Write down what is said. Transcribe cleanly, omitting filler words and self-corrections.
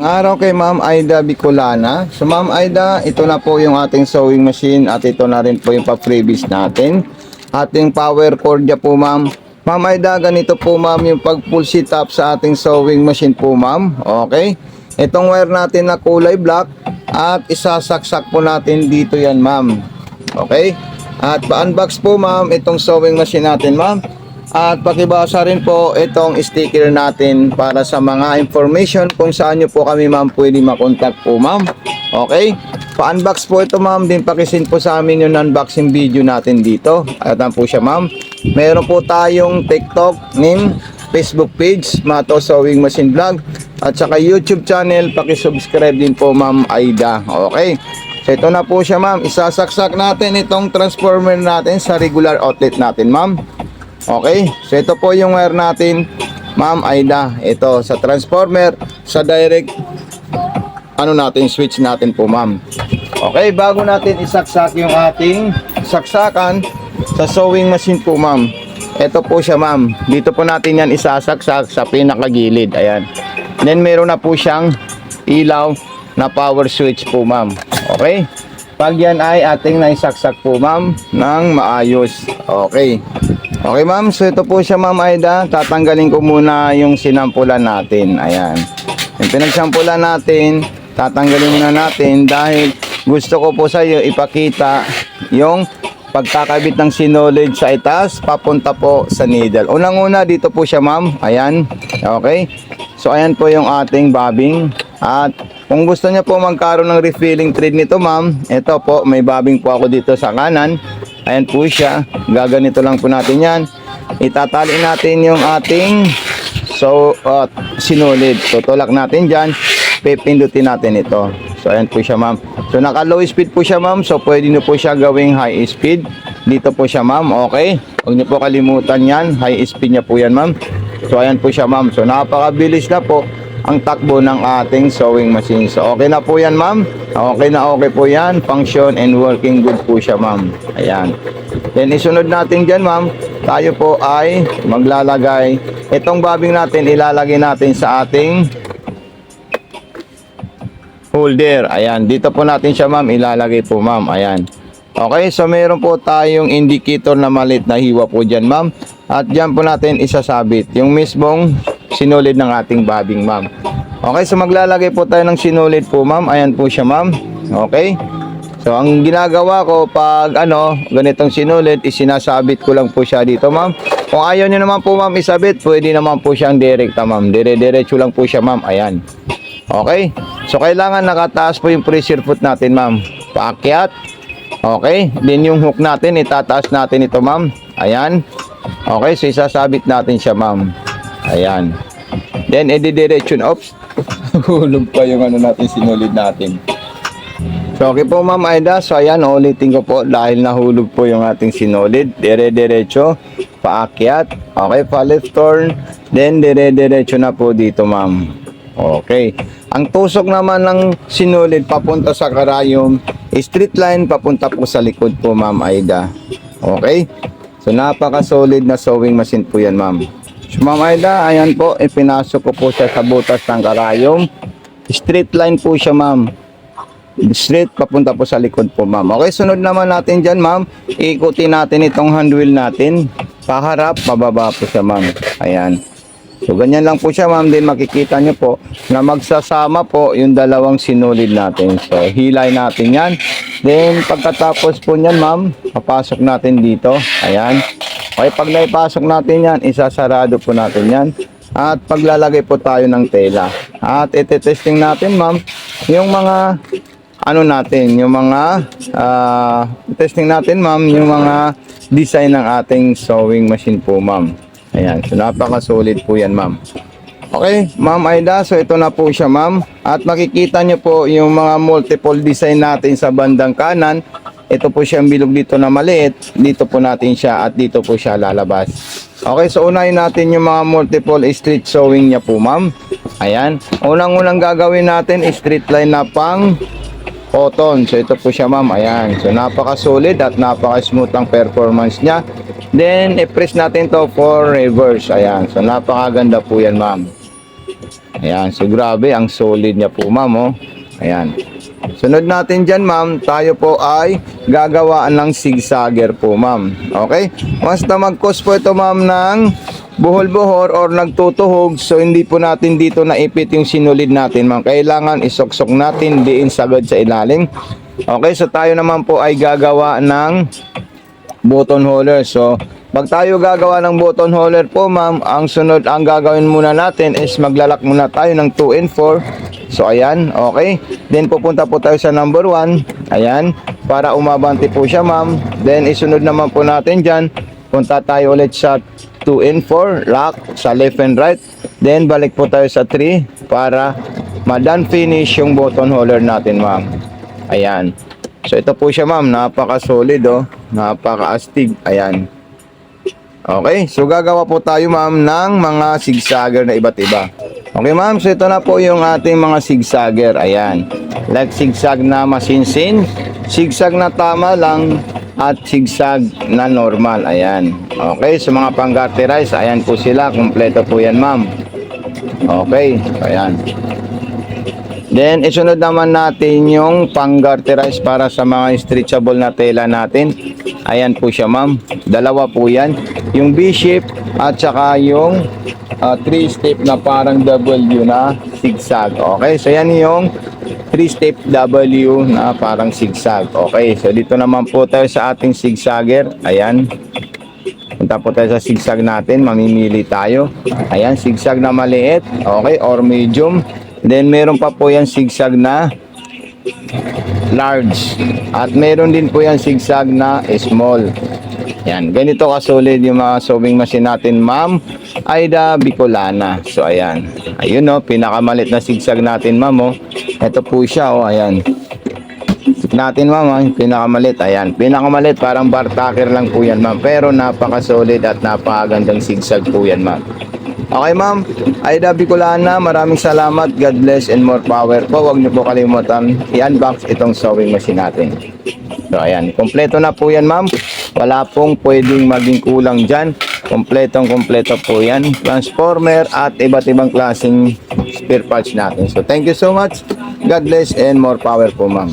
Araw kay Ma'am Aida Bicolana. So Ma'am Aida, ito na po yung ating sewing machine at ito na rin po yung pa-freebies natin. Ating power cord niya po Ma'am. Ma'am Aida, ganito po Ma'am yung pag-pull sit up sa ating sewing machine po Ma'am. Okay? Itong wire natin na kulay black at isasaksak po natin dito yan Ma'am. Okay? At pa-unbox po Ma'am itong sewing machine natin Ma'am. At pakibasa rin po itong sticker natin para sa mga information kung saan nyo po kami ma'am pwede makontak po ma'am. Okay? Pa-unbox po ito ma'am. Din pakisin po sa amin yung unboxing video natin dito. Ayun po siya ma'am. Meron po tayong TikTok, Facebook page, Mato Sewing Machine Vlog. At saka YouTube channel. Pakisubscribe din po ma'am Aida. Okay? So ito na po siya ma'am. Isasaksak natin itong transformer natin sa regular outlet natin ma'am. Okay, so ito po yung wire natin Ma'am Aida. Ito sa transformer, sa direct natin, switch natin po ma'am. Okay, bago natin isaksak yung ating saksakan sa sewing machine po ma'am. Ito po siya ma'am. Dito po natin yan isasaksak sa pinakagilid. Ayan. Then meron na po siyang ilaw na power switch po ma'am. Okay. Pag yan ay ating naisaksak po ma'am ng maayos. Okay. Okay ma'am, so ito po siya ma'am Aida. Tatanggalin ko muna yung sinampulan natin. Ayan. Yung pinagsampulan natin, tatanggalin muna natin dahil gusto ko po sa iyo ipakita yung pagkakabit ng sinolid sa itaas papunta po sa needle. Unang-una dito po siya ma'am. Ayan. Okay. So ayan po yung ating bobbing. At kung gusto niya po magkaroon ng refilling thread nito ma'am, ito po may bobbing po ako dito sa kanan. Ayan po siya. Gaganito lang po natin yan. Itatali natin yung ating sinulid. Tutulak natin dyan. Pipindutin natin ito. So ayan po siya ma'am. So naka low speed po siya ma'am. So pwede nyo po siya gawing high speed. Dito po siya ma'am. Okay. Huwag nyo po kalimutan yan. High speed niya po yan ma'am. So ayan po siya ma'am. So napakabilis na po ang takbo ng ating sewing machine. So okay na po yan ma'am. Okay na okay po yan. Function and working good po siya ma'am. Ayan. Then isunod natin dyan ma'am. Tayo po ay maglalagay. Itong bobbing natin ilalagay natin sa ating holder. Ayan. Dito po natin siya ma'am ilalagay po ma'am. Ayan. Okay. So meron po tayong indicator na maliit na hiwa po dyan ma'am. At dyan po natin isasabit yung mismong sinulid ng ating bobbing ma'am. Okay, so maglalagay po tayo ng sinulid po ma'am. Ayan po siya ma'am. Okay. So ang ginagawa ko pag ganitong sinulid, isinasabit ko lang po siya dito ma'am. Kung ayaw nyo naman po ma'am isabit, pwede naman po siyang direkta ma'am. Dire-diretso lang po siya ma'am. Ayan. Okay. So kailangan nakataas po yung pressure foot natin ma'am. Paakyat. Okay. Then yung hook natin, itataas natin ito ma'am. Ayan. Okay, so isasabit natin siya ma'am. Ayan. Then edi-direction. Oops. Hulog pa yung natin, sinulid natin. So okay po ma'am Aida. So ayan, ulitin ko po dahil nahulog po yung ating sinulid. Dire-diretso. Paakyat. Okay, pa left turn. Then dire-diretso na po dito ma'am. Okay. Ang tusok naman ng sinulid papunta sa karayom, straight line papunta po sa likod po ma'am Aida. Okay. So napaka-solid na sewing machine po yan ma'am. So ma'am Aida, ayan po, ipinasok ko po siya sa butas ng karayom. Straight line po siya ma'am. Straight papunta po sa likod po ma'am. Okay, sunod naman natin dyan ma'am. Ikutin natin itong hand wheel natin. Paharap, pababa po siya ma'am. Ayan. So ganyan lang po siya ma'am. Then makikita nyo po na magsasama po yung dalawang sinulid natin. So hilay natin yan. Then pagkatapos po nyan ma'am, papasok natin dito. Ayan. Okay, pag naipasok natin yan, isasarado po natin yan. At paglalagay po tayo ng tela. At ite-testing natin ma'am yung mga natin, yung mga testing natin ma'am, yung mga design ng ating sewing machine po ma'am. Ayan, so napaka-solid po yan ma'am. Okay, ma'am Aida, so ito na po siya ma'am. At makikita nyo po yung mga multiple design natin sa bandang kanan. Ito po siya ang bilog dito na maliit. Dito po natin siya at dito po siya lalabas. Okay, so unahin natin yung mga multiple street sewing niya po ma'am. Ayan, unang-unang gagawin natin straight line na pang cotton. So ito po siya ma'am. Ayan, so napaka-solid at napaka-smooth ang performance niya. Then, i-press natin to for reverse. Ayan. So, napakaganda po yan, ma'am. Ayan, so grabe, ang solid niya po ma'am, oh. Ayan. Sunod natin dyan ma'am, tayo po ay gagawaan ng zigzagger po ma'am. Okay? Once na mag-cause po ito ma'am ng buhol-buhor or nagtutuhog, so hindi po natin dito naipit yung sinulid natin ma'am. Kailangan isoksok natin diin sagad sa ilalim. Okay, so tayo naman po ay gagawa ng button holder. So, pag tayo gagawa ng button holder po ma'am, ang sunod ang gagawin muna natin is maglalak muna tayo ng 2 and 4. So, ayan, okay. Then, pupunta po tayo sa number 1. Ayan, para umabante po siya ma'am. Then, isunod naman po natin dyan. Punta tayo ulit sa 2 and 4, lock sa left and right. Then, balik po tayo sa 3 para ma-done finish yung button holder natin ma'am. Ayan. So, ito po siya ma'am. Napaka-solid oh. Napaka-astig. Ayan. Okay. So, gagawa po tayo ma'am ng mga zigzagger na iba't iba. Okay ma'am. So, ito na po yung ating mga zigzagger. Ayan. Like zigzag na masinsin, zigzag na tama lang, at zigzag na normal. Ayan. Okay. So, mga pang-garterize. Ayan po sila. Kompleto po yan ma'am. Okay. Ayan. Then, isunod naman natin yung pang-garterize para sa mga stretchable na tela natin. Ayan po siya ma'am. Dalawa po yan. Yung V-shape at saka yung 3-step na parang W na zigzag. Okay, so yan yung 3-step W na parang zigzag. Okay, so dito naman po tayo sa ating zigzagger. Ayan. Punta po tayo sa zigzag natin. Mamimili tayo. Ayan, zigzag na maliit. Okay, or medium. Then, meron pa po yan zigzag na large. At meron din po yan zigzag na small. Yan, ganito kasolid yung mga sewing machine natin, ma'am Aida Bicolana. So, ayan. Ayun, no, pinakamalit na zigzag natin, ma'am, oh. Ito po siya, oh, ayan. Tignan natin, ma'am, oh, pinakamalit. Ayan, pinakamalit, parang bar tacker lang po yan, ma'am. Pero napaka-solid at napakagandang zigzag po yan, ma'am. Okay ma'am, Aida Bicolana, maraming salamat. God bless and more power po. Huwag niyo po kalimutan i-unbox itong sewing machine natin. So ayan, kompleto na po yan ma'am. Wala pong pwedeng maging kulang dyan. Kompletong kompleto po yan. Transformer at iba't ibang klaseng spare parts natin. So thank you so much. God bless and more power po ma'am.